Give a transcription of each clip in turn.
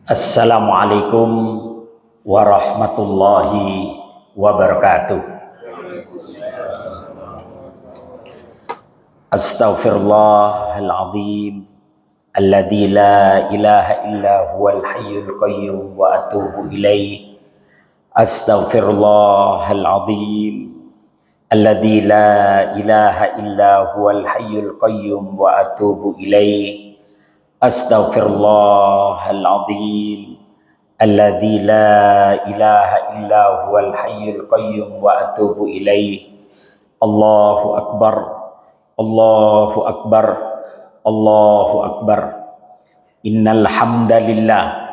Assalamualaikum warahmatullahi wabarakatuh. Astaghfirullahaladzim alladzi la ilaha illa huwal hayyul qayyum wa atubu ilaih. Astaghfirullahaladzim alladzi la ilaha illa huwal hayyul qayyum wa atubu ilaih. Astaghfirullahaladzim alladzi la ilaha illa huwal hayyul qayyum wa atubu ilaih. Allahu akbar, Allahu akbar, Allahu akbar. Innal hamdalillah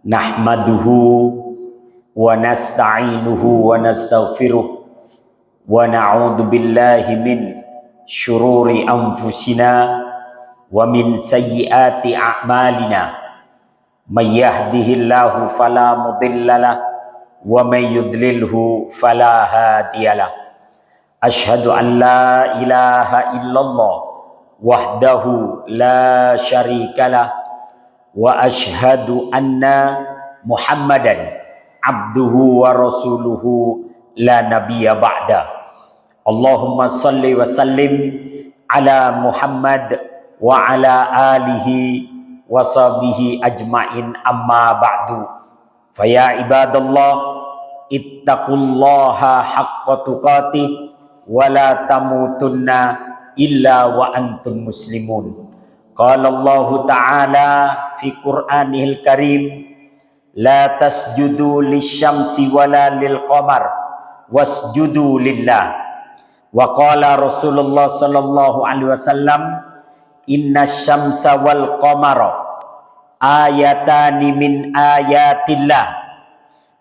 nahmaduhu wa nasta'inuhu wa nastaghfiruh wa na'udzu billahi min syururi anfusina wa min sayyiati a'malina. May yahdihillahu fala mudhillalah wa may yudlilhu fala hadiyalah. Asyhadu an la ilaha illallah wahdahu la syarikalah wa asyhadu anna Muhammadan abduhu wa rasuluhu la nabiyya ba'da. Allahumma salli wa sallim ala Muhammad wa ala alihi wa sahbihi ajma'in, amma ba'du. Faya ibadallah ittaqullaha haqqa tuqatih wa la tamutunna illa wa antum muslimun. Qala Allah ta'ala fi Qur'anihil Karim, la tasjudu lisyamsi wala lil qamar wasjudu lillah. Wa qala Rasulullah sallallahu alaihi wasallam, inna syamsa wal qamara ayatani min ayatillah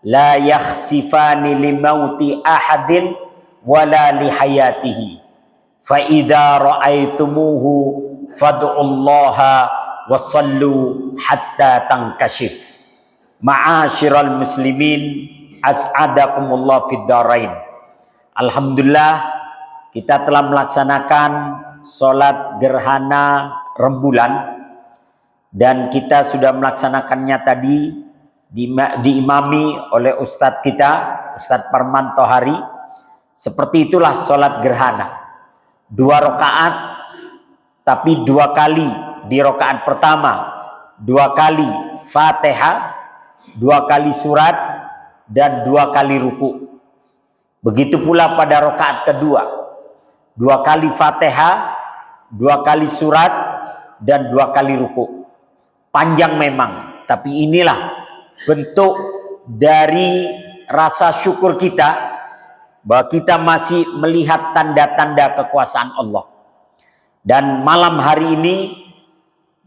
la yakhsifani limauti ahadin wala lihayatihi fa idza ra'aitumuhu fad'ullaha wa sallu hatta tankashif. Ma'asyiral muslimin, as'adakumullah fid dharain. Alhamdulillah, kita telah melaksanakan sholat gerhana rembulan, dan kita sudah melaksanakannya tadi diimami oleh Ustadz kita, Ustadz Parman Tohari. Seperti itulah sholat gerhana, 2 rakaat, tapi 2 kali di rakaat pertama 2 kali Fatihah, 2 kali surat, dan 2 kali ruku. Begitu pula pada rakaat kedua, 2 kali Fatihah, 2 kali surat, dan 2 kali ruku. Panjang memang, tapi inilah bentuk dari rasa syukur kita bahwa kita masih melihat tanda-tanda kekuasaan Allah. Dan malam hari ini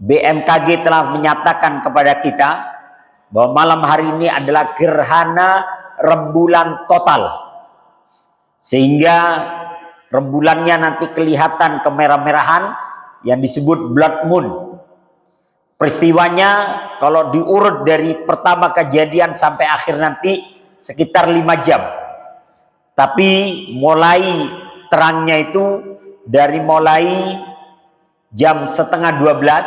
BMKG telah menyatakan kepada kita bahwa malam hari ini adalah gerhana rembulan total, sehingga rembulannya nanti kelihatan kemerah-merahan yang disebut blood moon. Peristiwanya kalau diurut dari pertama kejadian sampai akhir nanti sekitar 5 jam. Tapi mulai terangnya itu dari mulai jam setengah 12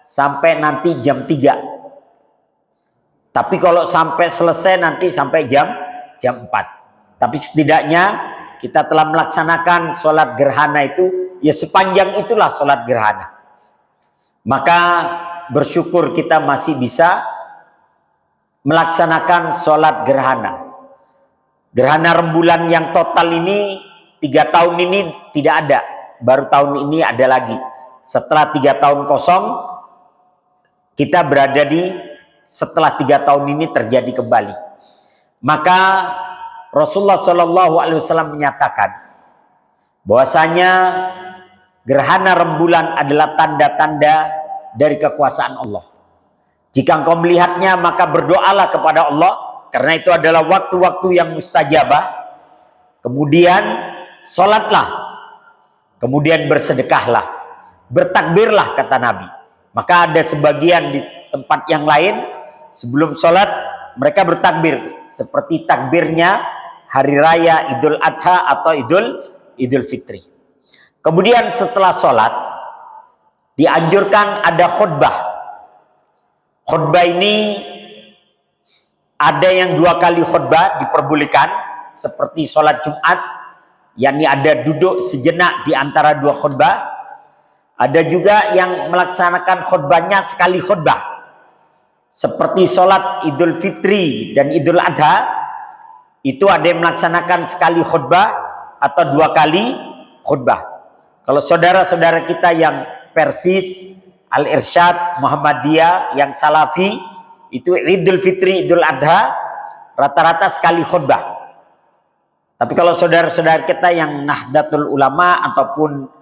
sampai nanti jam 3. Tapi kalau sampai selesai nanti sampai jam 4. Tapi setidaknya kita telah melaksanakan sholat gerhana itu, ya sepanjang itulah sholat gerhana. Maka bersyukur kita masih bisa melaksanakan sholat gerhana. Gerhana rembulan yang total ini 3 tahun ini tidak ada, baru tahun ini ada lagi. Setelah 3 tahun kosong, kita berada di setelah 3 tahun ini terjadi kembali. Maka Rasulullah Shallallahu Alaihi Wasallam menyatakan bahwasanya gerhana rembulan adalah tanda-tanda dari kekuasaan Allah. Jika engkau melihatnya, maka berdoalah kepada Allah, karena itu adalah waktu-waktu yang mustajabah. Kemudian sholatlah, kemudian bersedekahlah, bertakbirlah, kata Nabi. Maka ada sebagian di tempat yang lain sebelum sholat mereka bertakbir seperti takbirnya hari raya Idul Adha atau Idul Fitri. Kemudian setelah sholat dianjurkan ada khutbah. Khutbah ini ada yang 2 kali khutbah diperbolehkan, seperti sholat Jumat, yakni ada duduk sejenak di antara 2 khutbah. Ada juga yang melaksanakan khutbahnya sekali khutbah, seperti sholat Idul Fitri dan Idul Adha. Itu ada yang melaksanakan sekali khutbah atau 2 kali khutbah. Kalau saudara-saudara kita yang Persis, Al-Irsyad, Muhammadiyah, yang Salafi, itu Idul Fitri, Idul Adha rata-rata sekali khutbah. Tapi kalau saudara-saudara kita yang Nahdlatul Ulama ataupun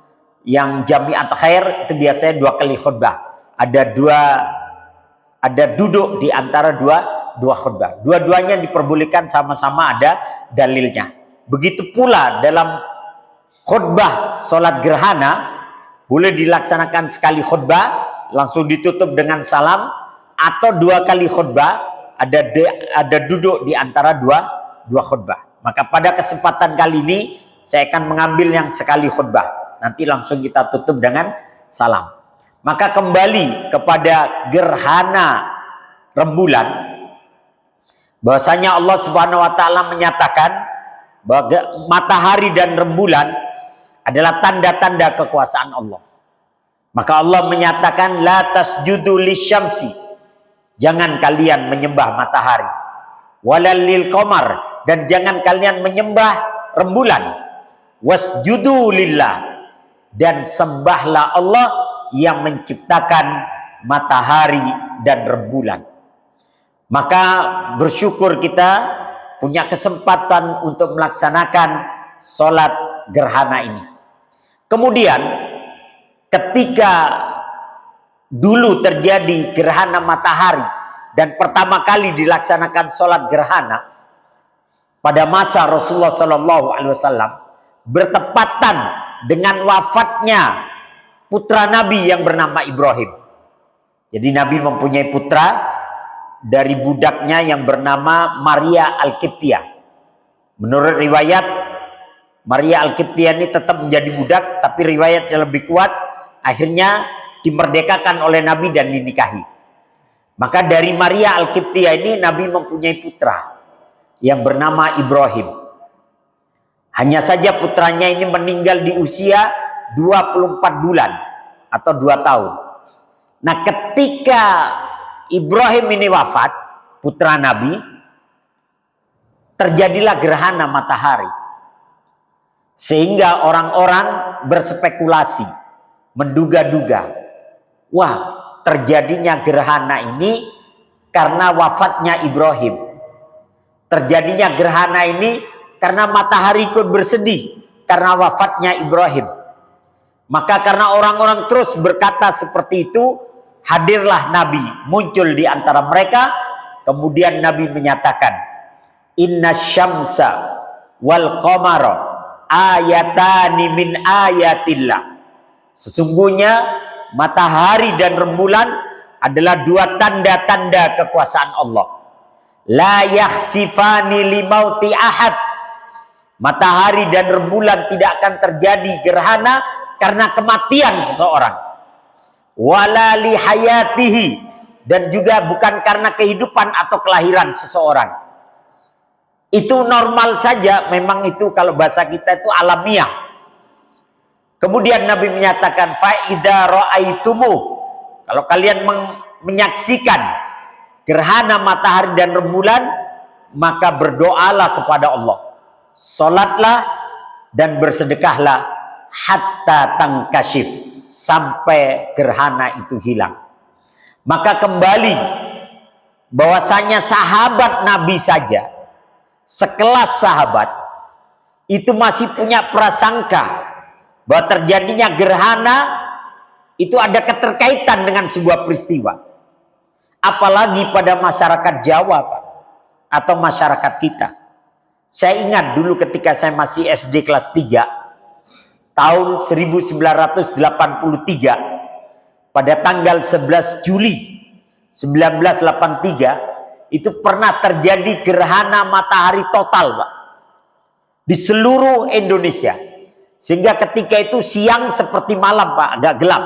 yang Jamiat Khair, itu biasanya 2 kali khutbah. Ada duduk di antara dua khutbah. Dua-duanya diperbolehkan, sama-sama ada dalilnya. Begitu pula dalam khutbah sholat gerhana, boleh dilaksanakan sekali khutbah langsung ditutup dengan salam, atau 2 kali khutbah ada duduk di antara dua khutbah. Maka pada kesempatan kali ini saya akan mengambil yang sekali khutbah. Nanti langsung kita tutup dengan salam. Maka kembali kepada gerhana rembulan, bahwasanya Allah Subhanahu wa taala menyatakan bahwa matahari dan rembulan adalah tanda-tanda kekuasaan Allah. Maka Allah menyatakan la tasjudu lisyamsi, jangan kalian menyembah matahari, walal lil qamar, dan jangan kalian menyembah rembulan, wasjudu lillah, dan sembahlah Allah yang menciptakan matahari dan rembulan. Maka bersyukur kita punya kesempatan untuk melaksanakan sholat gerhana ini. Kemudian ketika dulu terjadi gerhana matahari dan pertama kali dilaksanakan sholat gerhana pada masa Rasulullah SAW, bertepatan dengan wafatnya putra Nabi yang bernama Ibrahim. Jadi Nabi mempunyai putra dari budaknya yang bernama Maria Al-Qibtiyah. Menurut riwayat, Maria Al-Qibtiyah ini tetap menjadi budak, tapi riwayat yang lebih kuat, akhirnya dimerdekakan oleh Nabi dan dinikahi. Maka dari Maria Al-Qibtiyah ini Nabi mempunyai putra yang bernama Ibrahim. Hanya saja putranya ini meninggal di usia 24 bulan atau 2 tahun. Nah, ketika Ibrahim ini wafat, putra Nabi, terjadilah gerhana matahari. Sehingga orang-orang berspekulasi, menduga-duga, wah, terjadinya gerhana ini karena wafatnya Ibrahim. Terjadinya gerhana ini karena matahari ikut bersedih karena wafatnya Ibrahim. Maka karena orang-orang terus berkata seperti itu, hadirlah Nabi muncul di antara mereka. Kemudian Nabi menyatakan, inna syamsa wal qamara ayatani min ayatillah. Sesungguhnya matahari dan rembulan adalah 2 tanda-tanda kekuasaan Allah. La yakhsifani limauti ahad. Matahari dan rembulan tidak akan terjadi gerhana karena kematian seseorang. Wala li hayatihi, dan juga bukan karena kehidupan atau kelahiran seseorang. Itu normal saja, memang itu kalau bahasa kita itu alamiah. Kemudian Nabi menyatakan fa idza ra'aitumu, kalau kalian menyaksikan gerhana matahari dan rembulan, maka berdoalah kepada Allah. Salatlah dan bersedekahlah hatta tangkashif, sampai gerhana itu hilang. Maka kembali bahwasanya sahabat Nabi saja, sekelas sahabat, itu masih punya prasangka bahwa terjadinya gerhana itu ada keterkaitan dengan sebuah peristiwa. Apalagi pada masyarakat Jawa, Pak, atau masyarakat kita. Saya ingat dulu ketika saya masih SD kelas 3, tahun 1983, pada tanggal 11 Juli 1983, itu pernah terjadi gerhana matahari total, Pak, di seluruh Indonesia. Sehingga ketika itu siang seperti malam, Pak, agak gelap.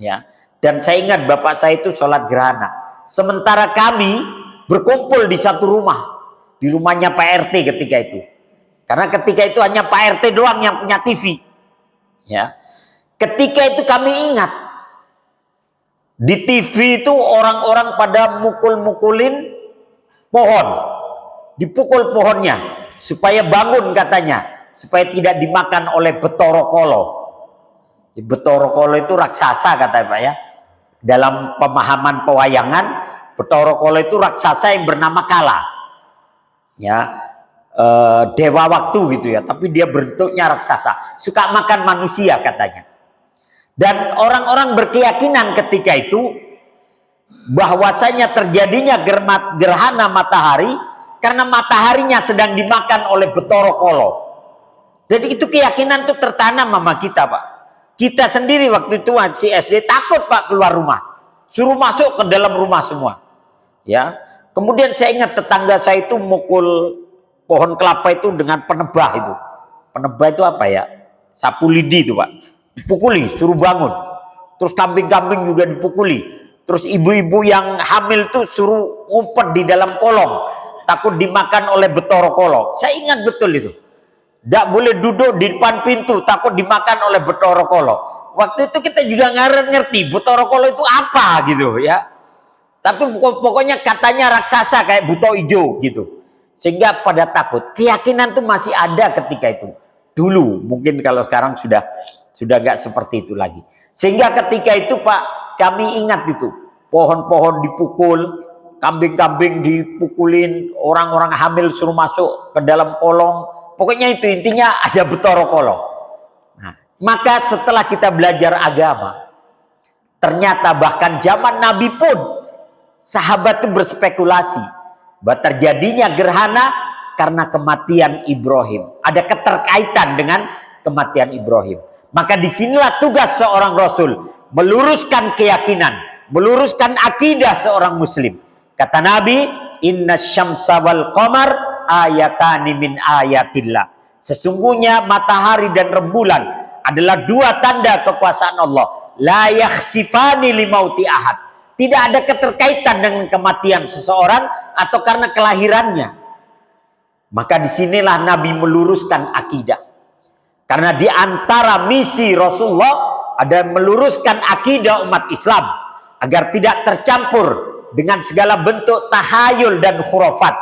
Ya. Dan saya ingat bapak saya itu sholat gerhana. Sementara kami berkumpul di satu rumah, di rumahnya Pak RT ketika itu. Karena ketika itu hanya Pak RT doang yang punya TV. Ya. Ketika itu kami ingat, di TV itu orang-orang pada mukul-mukulin pohon, dipukul pohonnya supaya bangun katanya, supaya tidak dimakan oleh Betara Kala. Betara Kala itu raksasa kata Pak ya. Dalam pemahaman pewayangan, Betara Kala itu raksasa yang bernama Kala. Ya, dewa waktu gitu ya, tapi dia bentuknya raksasa, suka makan manusia katanya. Dan orang-orang berkeyakinan ketika itu bahwasanya terjadinya gerhana matahari karena mataharinya sedang dimakan oleh Betara Kala. Jadi itu keyakinan itu tertanam sama kita, Pak. Kita sendiri waktu itu masih SD takut, Pak, keluar rumah. Suruh masuk ke dalam rumah semua. Ya. Kemudian saya ingat tetangga saya itu mukul pohon kelapa itu dengan penebah itu. Penebah itu apa ya? Sapu lidi itu, Pak. Dipukuli, suruh bangun. Terus kambing-kambing juga dipukuli. Terus ibu-ibu yang hamil tuh suruh ngumpet di dalam kolong, takut dimakan oleh Betara Kala. Saya ingat betul itu. Tidak boleh duduk di depan pintu, takut dimakan oleh Betara Kala. Waktu itu kita juga ngerti Betara Kala itu apa gitu ya. Tapi pokoknya katanya raksasa kayak buto ijo gitu. Sehingga pada takut. Keyakinan tuh masih ada ketika itu. Dulu, mungkin kalau sekarang sudah nggak seperti itu lagi. Sehingga ketika itu Pak, kami ingat itu. Pohon-pohon dipukul, kambing-kambing dipukulin, orang-orang hamil suruh masuk ke dalam kolong. Pokoknya itu intinya ada Betara Kala. Nah, maka setelah kita belajar agama, ternyata bahkan zaman Nabi pun sahabat itu berspekulasi bahwa terjadinya gerhana karena kematian Ibrahim. Ada keterkaitan dengan kematian Ibrahim. Maka disinilah tugas seorang Rasul, meluruskan keyakinan, meluruskan akidah seorang Muslim. Kata Nabi, Inna syamsa wal qamar ayatani min ayatillah. Sesungguhnya matahari dan rembulan adalah dua tanda kekuasaan Allah. La yakhsifani limauti ahad. Tidak ada keterkaitan dengan kematian seseorang atau karena kelahirannya. Maka disinilah Nabi meluruskan akidah. Karena di antara misi Rasulullah ada meluruskan akidah umat Islam agar tidak tercampur dengan segala bentuk tahayul dan khurafat,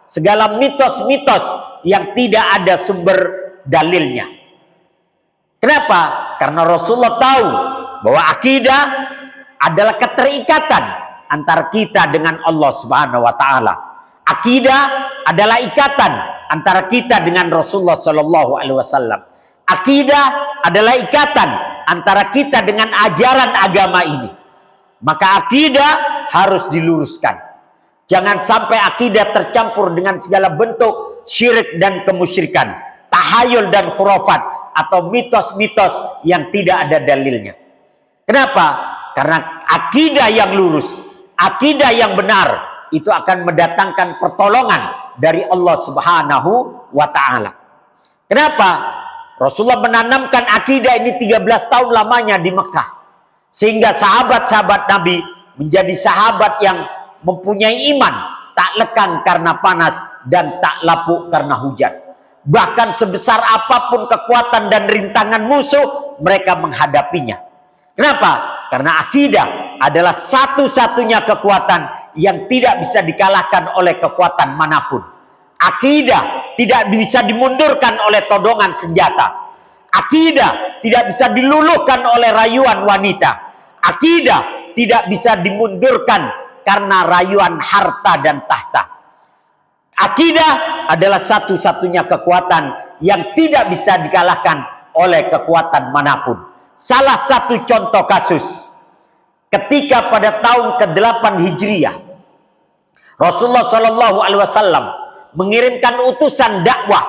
segala mitos-mitos yang tidak ada sumber dalilnya. Kenapa? Karena Rasulullah tahu bahwa akidah adalah keterikatan antara kita dengan Allah Subhanahu wa taala. Akidah adalah ikatan antara kita dengan Rasulullah sallallahu alaihi wasallam. Akidah adalah ikatan antara kita dengan ajaran agama ini. Maka akidah harus diluruskan. Jangan sampai akidah tercampur dengan segala bentuk syirik dan kemusyrikan, tahayul dan khurafat, atau mitos-mitos yang tidak ada dalilnya. Kenapa? Karena akidah yang lurus, akidah yang benar, itu akan mendatangkan pertolongan dari Allah Subhanahu wa ta'ala. Kenapa? Rasulullah menanamkan akidah ini 13 tahun lamanya di Mekah. Sehingga sahabat-sahabat Nabi menjadi sahabat yang mempunyai iman, tak lekang karena panas dan tak lapuk karena hujan. Bahkan sebesar apapun kekuatan dan rintangan musuh, mereka menghadapinya. Kenapa? Karena akidah adalah satu-satunya kekuatan yang tidak bisa dikalahkan oleh kekuatan manapun. Akidah tidak bisa dimundurkan oleh todongan senjata. Akidah tidak bisa diluluhkan oleh rayuan wanita. Akidah tidak bisa dimundurkan karena rayuan harta dan tahta. Akidah adalah satu-satunya kekuatan yang tidak bisa dikalahkan oleh kekuatan manapun. Salah satu contoh kasus, ketika pada tahun ke-8 Hijriah, Rasulullah Shallallahu Alaihi Wasallam mengirimkan utusan dakwah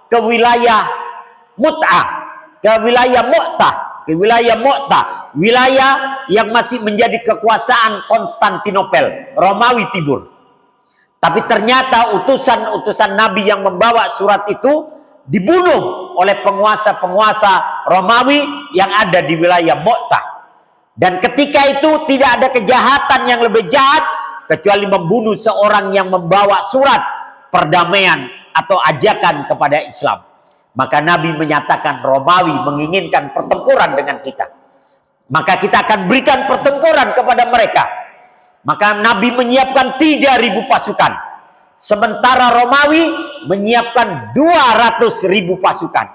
ke wilayah Mut'ah, ke wilayah Mu'tah, ke wilayah Mu'tah, wilayah yang masih menjadi kekuasaan Konstantinopel, Romawi Timur. Tapi ternyata utusan-utusan Nabi yang membawa surat itu dibunuh oleh penguasa-penguasa Romawi yang ada di wilayah Mu'tah. Dan ketika itu tidak ada kejahatan yang lebih jahat kecuali membunuh seorang yang membawa surat perdamaian atau ajakan kepada Islam. Maka Nabi menyatakan Romawi menginginkan pertempuran dengan kita. Maka kita akan berikan pertempuran kepada mereka. Maka Nabi menyiapkan 3.000 pasukan. Sementara Romawi menyiapkan 200.000 pasukan.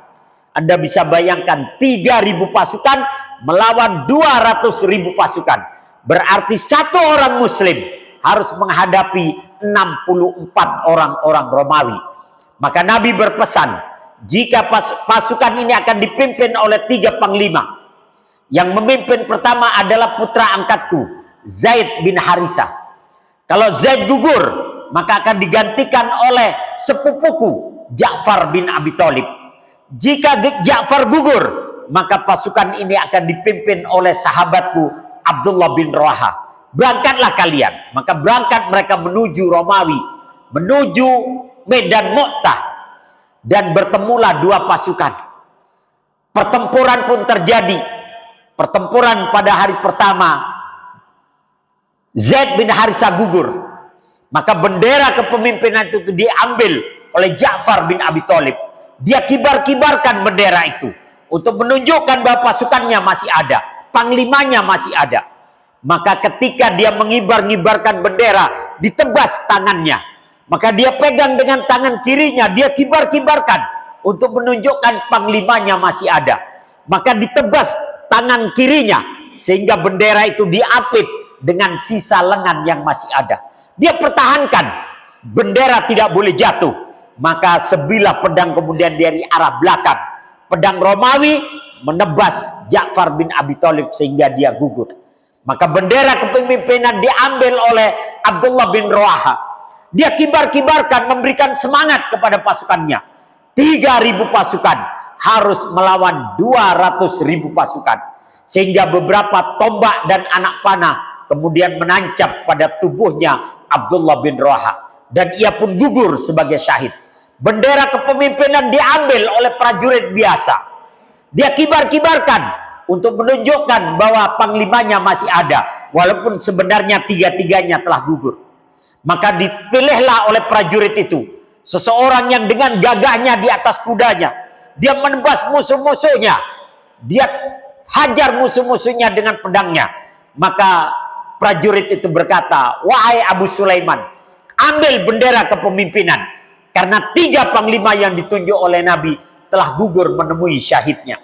Anda bisa bayangkan 3.000 pasukan melawan 200.000 pasukan. Berarti satu orang Muslim harus menghadapi 64 orang-orang Romawi. Maka Nabi berpesan, jika pasukan ini akan dipimpin oleh 3 panglima. Yang memimpin pertama adalah putra angkatku, Zaid bin Harisah. Kalau Zaid gugur, maka akan digantikan oleh sepupuku, Ja'far bin Abi Thalib. Jika Ja'far gugur, maka pasukan ini akan dipimpin oleh sahabatku, Abdullah bin Rawaha. Berangkatlah kalian. Maka berangkat mereka menuju Romawi, menuju Medan Mu'tah. Dan bertemulah 2 pasukan. Pertempuran pun terjadi. Pertempuran pada hari pertama, Zaid bin Harisah gugur. Maka bendera kepemimpinan itu diambil oleh Ja'far bin Abi Thalib. Dia kibar-kibarkan bendera itu untuk menunjukkan bahwa pasukannya masih ada, panglimanya masih ada. Maka ketika dia mengibar-ngibarkan bendera, ditebas tangannya. Maka dia pegang dengan tangan kirinya, dia kibar-kibarkan untuk menunjukkan panglimanya masih ada. Maka ditebas tangan kirinya sehingga bendera itu diapit dengan sisa lengan yang masih ada. Dia pertahankan bendera tidak boleh jatuh. Maka sebilah pedang kemudian dari arah belakang, pedang Romawi menebas Ja'far bin Abi Thalib sehingga dia gugur. Maka bendera kepemimpinan diambil oleh Abdullah bin Rawaha. Dia kibar-kibarkan, memberikan semangat kepada pasukannya. 3.000 pasukan harus melawan 200.000 pasukan. Sehingga beberapa tombak dan anak panah kemudian menancap pada tubuhnya Abdullah bin Rawaha. Dan ia pun gugur sebagai syahid. Bendera kepemimpinan diambil oleh prajurit biasa. Dia kibar-kibarkan untuk menunjukkan bahwa panglimanya masih ada. Walaupun sebenarnya 3-3-nya telah gugur. Maka dipilihlah oleh prajurit itu seseorang yang dengan gagahnya di atas kudanya. Dia menebas musuh-musuhnya. Dia hajar musuh-musuhnya dengan pedangnya. Maka prajurit itu berkata, wahai Abu Sulaiman, ambil bendera kepemimpinan. Karena 3 panglima yang ditunjuk oleh Nabi telah gugur menemui syahidnya.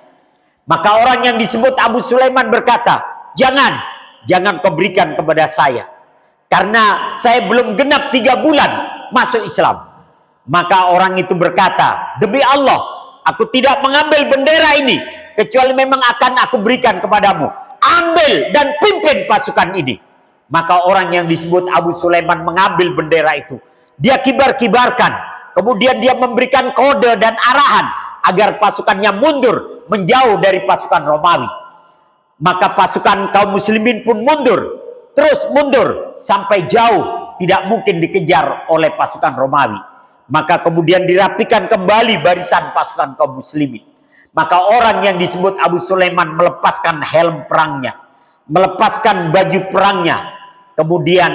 Maka orang yang disebut Abu Sulaiman berkata, jangan kau berikan kepada saya. Karena saya belum genap 3 bulan masuk Islam. Maka orang itu berkata, demi Allah, aku tidak mengambil bendera ini kecuali memang akan aku berikan kepadamu. Ambil dan pimpin pasukan ini. Maka orang yang disebut Abu Sulaiman mengambil bendera itu. Dia kibar-kibarkan. Kemudian dia memberikan kode dan arahan agar pasukannya mundur menjauh dari pasukan Romawi. Maka pasukan kaum muslimin pun mundur. Terus mundur sampai jauh, tidak mungkin dikejar oleh pasukan Romawi. Maka kemudian dirapikan kembali barisan pasukan kaum muslimin. Maka orang yang disebut Abu Sulaiman melepaskan helm perangnya, melepaskan baju perangnya. Kemudian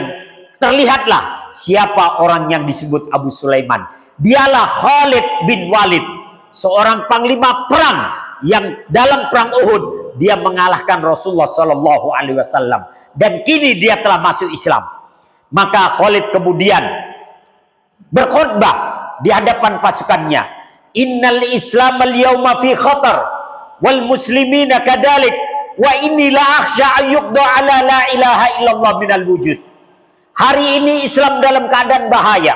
terlihatlah siapa orang yang disebut Abu Sulaiman. Dialah Khalid bin Walid, seorang panglima perang yang dalam perang Uhud dia mengalahkan Rasulullah Shallallahu Alaihi Wasallam. Dan kini dia telah masuk Islam. Maka Khalid kemudian berkhutbah di hadapan pasukannya. Innal Islam al-yawma fi khatar wal muslimina kadalik wa inni la akhsha an yuqda ala la ilaha illallah minal wujud. Hari ini Islam dalam keadaan bahaya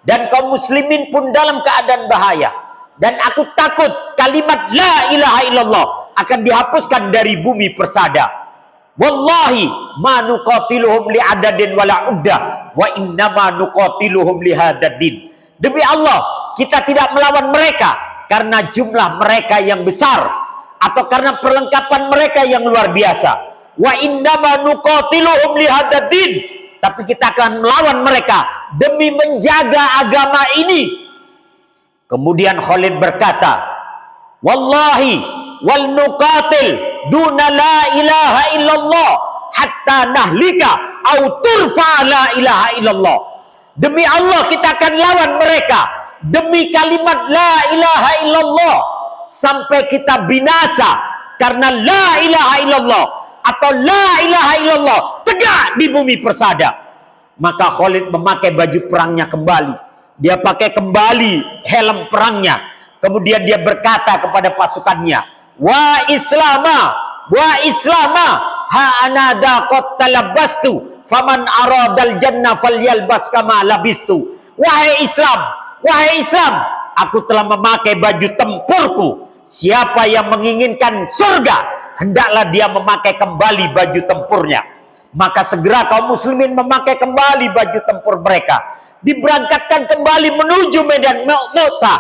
dan kaum muslimin pun dalam keadaan bahaya, dan aku takut kalimat la ilaha illallah akan dihapuskan dari bumi persada. Wallahi ma nuqatiluhum li adadin wala uddah wa innama nuqatiluhum li hadaddin. Demi Allah, kita tidak melawan mereka karena jumlah mereka yang besar atau karena perlengkapan mereka yang luar biasa. Wa innama nuqatiluhum li hadaddin. Tapi kita akan melawan mereka demi menjaga agama ini. Kemudian Khalid berkata, wallahi wal nuqatil duna la ilaha illallah hatta nahlika au turfa la ilaha illallah. Demi Allah kita akan lawan mereka demi kalimat la ilaha illallah sampai kita binasa karena la ilaha illallah atau la ilaha illallah tegak di bumi persada. Maka Khalid memakai baju perangnya kembali. Dia pakai kembali helm perangnya. Kemudian dia berkata kepada pasukannya, wa islama ha anada qad talabbastu faman aradal jannah falyalbas kama labistu. Wahai Islam, aku telah memakai baju tempurku. Siapa yang menginginkan surga, hendaklah dia memakai kembali baju tempurnya. Maka segera kaum muslimin memakai kembali baju tempur mereka. Diberangkatkan kembali menuju medan Mu'tah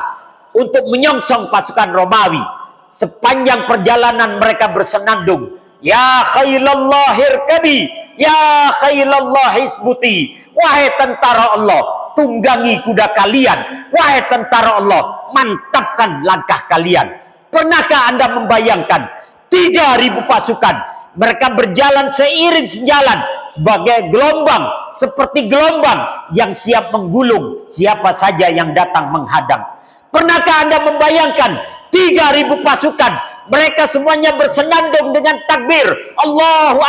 untuk menyongsong pasukan Romawi. Sepanjang perjalanan mereka bersenandung, ya khailallah irkabi, ya khailallah isbuti. Wahai tentara Allah, tunggangi kuda kalian. Wahai tentara Allah, mantapkan langkah kalian. Pernahkah Anda membayangkan 3.000 pasukan, mereka berjalan seiring sejalan sebagai gelombang, seperti gelombang yang siap menggulung siapa saja yang datang menghadang. Pernahkah Anda membayangkan 3.000 pasukan, mereka semuanya bersenandung dengan takbir, Allahu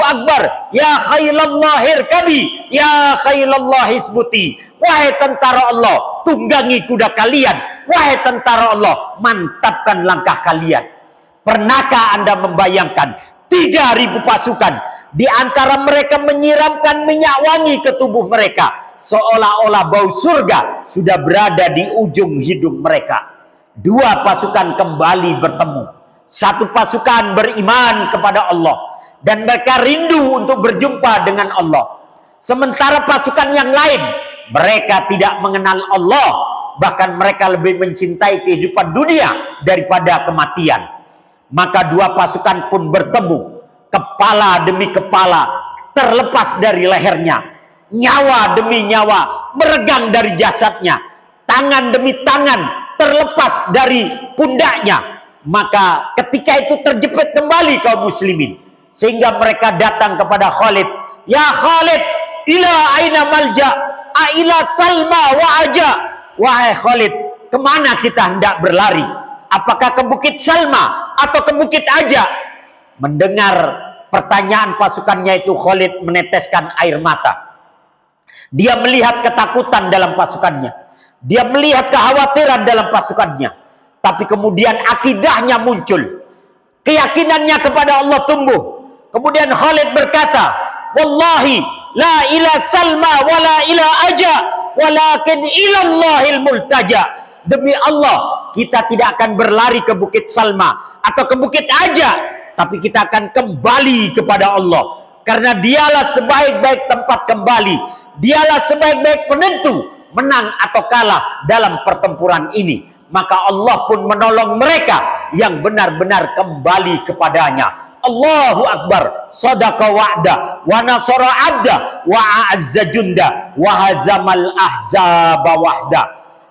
Akbar, ya khailallah irkabi, ya khailallah isbuti. Wahai tentara Allah, tunggangi kuda kalian. Wahai tentara Allah, mantapkan langkah kalian. Pernahkah Anda membayangkan 3.000 pasukan, di antara mereka menyiramkan minyak wangi ke tubuh mereka, seolah-olah bau surga sudah berada di ujung hidung mereka. 2 pasukan kembali bertemu. 1 pasukan beriman kepada Allah dan mereka rindu untuk berjumpa dengan Allah. Sementara pasukan yang lain, mereka tidak mengenal Allah, bahkan mereka lebih mencintai kehidupan dunia daripada kematian. Maka 2 pasukan pun bertemu, kepala demi kepala terlepas dari lehernya, nyawa demi nyawa meregang dari jasadnya, tangan demi tangan terlepas dari pundaknya. Maka ketika itu terjepit kembali kaum muslimin, sehingga mereka datang kepada Khalid, ya Khalid, ila aina malja, ila salma wa aja. Wahai Khalid, kemana kita hendak berlari? Apakah ke Bukit Salma atau ke Bukit Aja? Mendengar pertanyaan pasukannya itu, Khalid meneteskan air mata. Dia melihat ketakutan dalam pasukannya. Dia melihat kekhawatiran dalam pasukannya. Tapi kemudian akidahnya muncul. Keyakinannya kepada Allah tumbuh. Kemudian Khalid berkata, wallahi la ila salma wa la ila aja, walakin ilallahil multaja. Demi Allah, kita tidak akan berlari ke Bukit Salma atau ke Bukit Aja, tapi kita akan kembali kepada Allah. Karena dialah sebaik-baik tempat kembali. Dialah sebaik-baik penentu menang atau kalah dalam pertempuran ini. Maka Allah pun menolong mereka yang benar-benar kembali kepadanya. Allahu Akbar, sadaqa wa'da, wa nasara abda, wa a'azza junda, wa hazamal ahzaba wahda.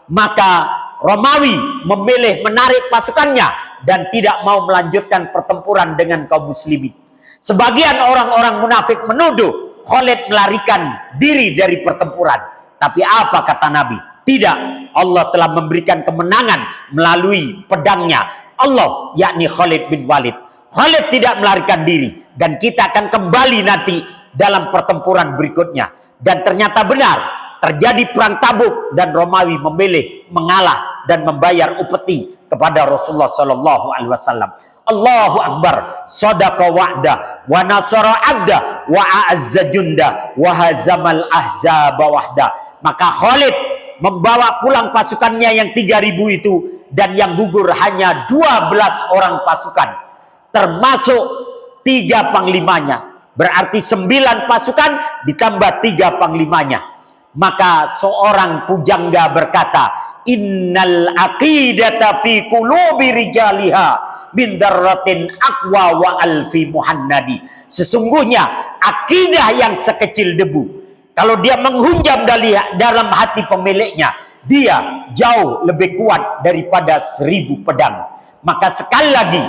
Maka Romawi memilih menarik pasukannya dan tidak mau melanjutkan pertempuran dengan kaum muslimin. Sebagian orang-orang munafik menuduh Khalid melarikan diri dari pertempuran. Tapi apa kata Nabi? Tidak, Allah telah memberikan kemenangan melalui pedangnya Allah, yakni Khalid bin Walid. Khalid tidak melarikan diri, dan kita akan kembali nanti dalam pertempuran berikutnya. Dan ternyata benar, terjadi perang Tabuk dan Romawi memilih mengalah dan membayar upeti kepada Rasulullah Shallallahu Alaihi Wasallam. Allahu Akbar, sadaqa wa'da, wa nasara abda, wa a'azza junda, wa hazamal ahzaba wahda. Maka Khalid membawa pulang pasukannya yang 3.000 itu, dan yang gugur hanya 12 orang pasukan, termasuk 3 panglimanya. Berarti 9 pasukan ditambah 3 panglimanya. Maka seorang pujangga berkata, innal aqidata fi qulubi rijaliha min darratin aqwa wa alfi muhannadi. Sesungguhnya akidah yang sekecil debu, kalau dia menghunjam dalam hati pemiliknya, dia jauh lebih kuat daripada 1000 pedang. Maka sekali lagi,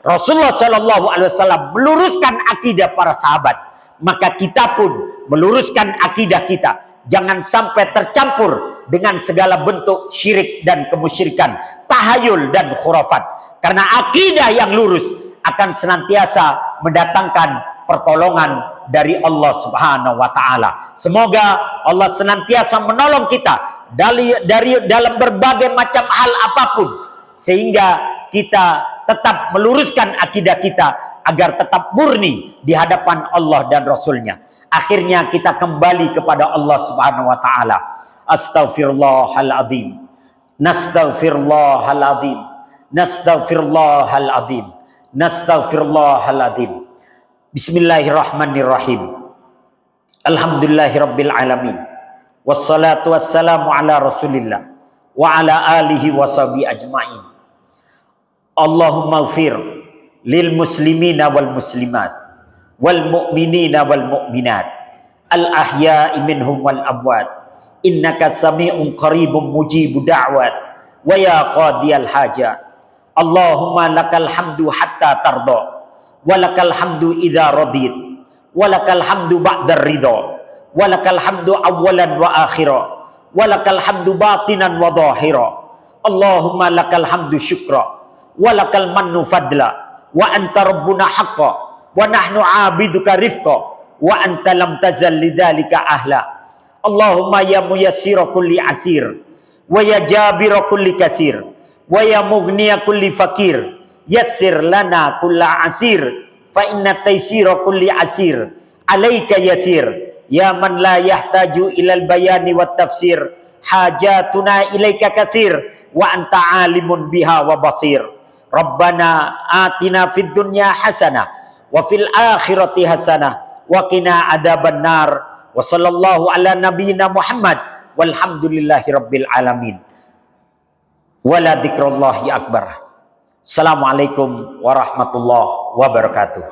Rasulullah Shallallahu Alaihi Wasallam meluruskan akidah para sahabat, maka kita pun meluruskan akidah kita. Jangan sampai tercampur dengan segala bentuk syirik dan kemusyrikan, tahayul dan khurafat. Karena akidah yang lurus akan senantiasa mendatangkan pertolongan dari Allah Subhanahu wa taala. Semoga Allah senantiasa menolong kita dari dalam berbagai macam hal apapun, sehingga kita tetap meluruskan akidah kita agar tetap murni di hadapan Allah dan Rasul-Nya. Akhirnya kita kembali kepada Allah Subhanahu wa taala. Astaghfirullahaladzim. Nastaghfirullahaladzim. Nastaghfirullahaladzim. Nastaghfirullahaladzim. Bismillahirrahmanirrahim. Alhamdulillahirabbil alamin. Wassalatu wassalamu ala Rasulillah wa ala alihi washabihi ajmain. Allahumma ighfir lil muslimina wal muslimat wal mu'minina wal mu'minat al ahya'i minhum wal amwat innaka sami'un qaribun mujibu da'wat wa ya qadiyal hajat. Allahumma lakal hamdu hatta tarda wa lakal hamdu idza radit wa lakal hamdu ba'da ridha wa lakal hamdu awwalan wa akhira wa lakal hamdu batinan wa dhahira. Allahumma lakal hamdu syukra wa lakal mannu fadla wa anta rabbuna haqqa wa nahnu abiduka rifqa wa anta lam tazal lidzalika ahla. Allahumma ya muyassira kulli asir wa ya jabira kulli kasir wa ya mughniya kulli fakir yassir lana kulla asir fa inna taysira kulli asir alayka yasir ya man la yahtaju ilal bayani wat tafsir hajatuna ilaika katsir wa anta alimun biha wa basir. Rabbana atina fid dunya hasanah wa fil akhirati hasanah wa qina adzabannar. Wa sallallahu ala nabiyyina Muhammad walhamdulillahi rabbil alamin. Wala dzikrallahi akbar. Assalamualaikum warahmatullahi wabarakatuh.